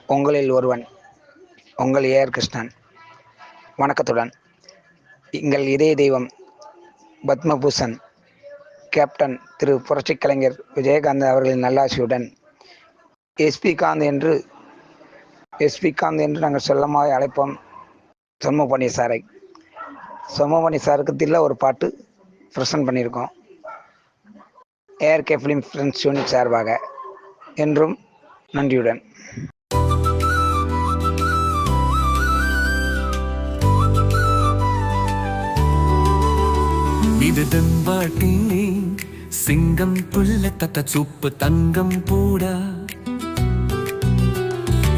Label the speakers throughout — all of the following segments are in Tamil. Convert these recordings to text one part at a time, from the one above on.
Speaker 1: உங்களில் ஒருவன் உங்கள் ஏஆர் கிருஷ்ணன். வணக்கத்துடன் எங்கள் இதய தெய்வம் பத்மபூஷன் கேப்டன் திரு புரட்சிக் கலைஞர் விஜயகாந்த் அவர்களின் நல்லாசியுடன் எஸ்பி காந்த் என்று நாங்கள் செல்லமாக அழைப்போம் சொம்மபணி சாரை. சொம்மபணி சாருக்கு தில்ல ஒரு பாட்டு ப்ரெசன்ட் பண்ணியிருக்கோம் ஏஆர்கே ஃபிலிம் ஃப்ரெண்ட்ஸ் யூனிட் சார்பாக. என்றும் நன்றியுடன்.
Speaker 2: இது தெம்பாட்டி சிங்கம் புள்ள தத்த சூப்பு தங்கம் பூடா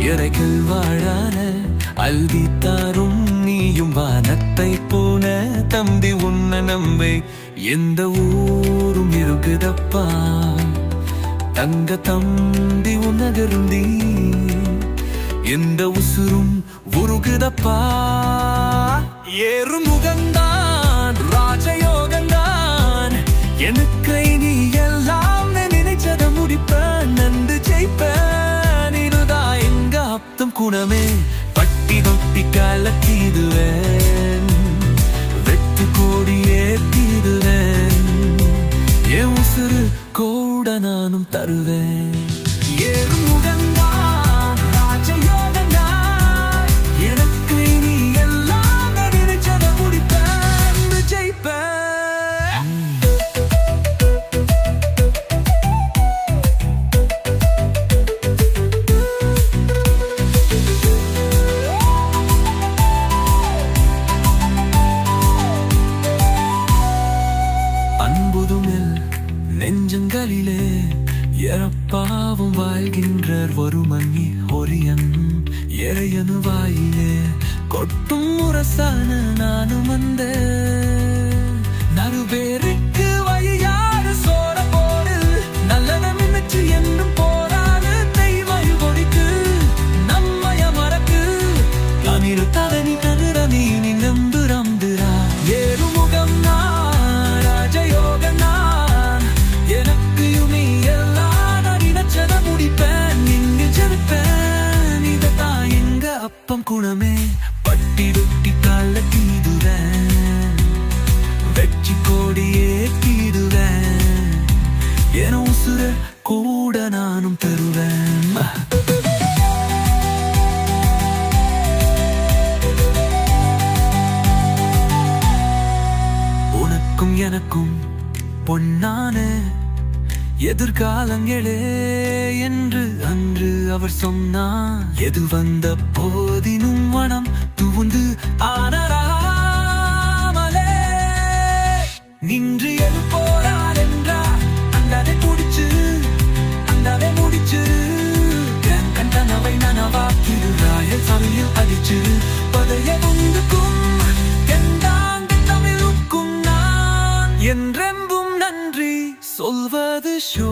Speaker 2: இறைகள் வாழான அல்வி தாரும் நீயும் வானத்தை போன தம்பி உன்ன நம்பை எந்த ஊரும் இருக்குதப்பா தங்க தம்பி உனகருந்தி எந்த உசுரும் உருகுதப்பா ஏறு முகந்தான் ராஜயோகந்தான் எனக்கு நீ எல்லாம் நினைச்சத முடிப்பேன் நன்று ஜெயிப்பேன் இதுதான் எங்க அப்தம் குணமே பட்டி தொட்டி கலக்கிடுவேன் வெட்டு கோடி ஏற்றிடுவேன் என் உசுறு கூட நானும் தருவேன் ஏறு முகந்தான் ராஜயோகந்தான் எனக்கு நீ எல்லாம் நினைச்சத முடிப்பேன் ஜெயிப்பேன். அன்புதுமில் நெஞ்சங்களிலே எறப்பாவும் வாழ்கின்றார் ஒரு மங்கி ஒரியன் எறையனு வாயிலே கொட்டும் முரசான நானும் வந்த நறுபேருக்கு வழியாறு சோர போடு நல்லத மின்னச்சு என்றும் போராடு தெய்வம் பொறிக்கு நம்மய மறக்கு கமிழ் தவனி கதிர நீ நம்புறம்புரா ஏறு முகம் நான் ராஜயோக நான் எனக்கு யுமி எல்லாம் நினைச்சத முடிப்பேன் இங்கு ஜெயிப்பேன் இதத்தான் எங்க அப்பம் குணமே பட்டி ரொட்டி கால தீதுவேன் வெற்றி கோடியே தீதுவேன் என உசுர கூட நானும் தருவேன். உனக்கும் எனக்கும் பொன்னான எதிர்காலங்களே என்று அன்று அவர் சொன்னார். எது வந்த போதினும் மனம் துவந்து ஆனராமலே நின்று எது போறார் என்றார் அந்ததை பிடிச்சு அந்ததை முடிச்சு கண்டனவை நனவாக்கிடு ராயல் சமையல் அடிச்சு பதைய உந்துக்கும் எந்தாங்க தமிழுக்கும் நான் என்றென்பும் நன்றி சொல்வது ஷோ.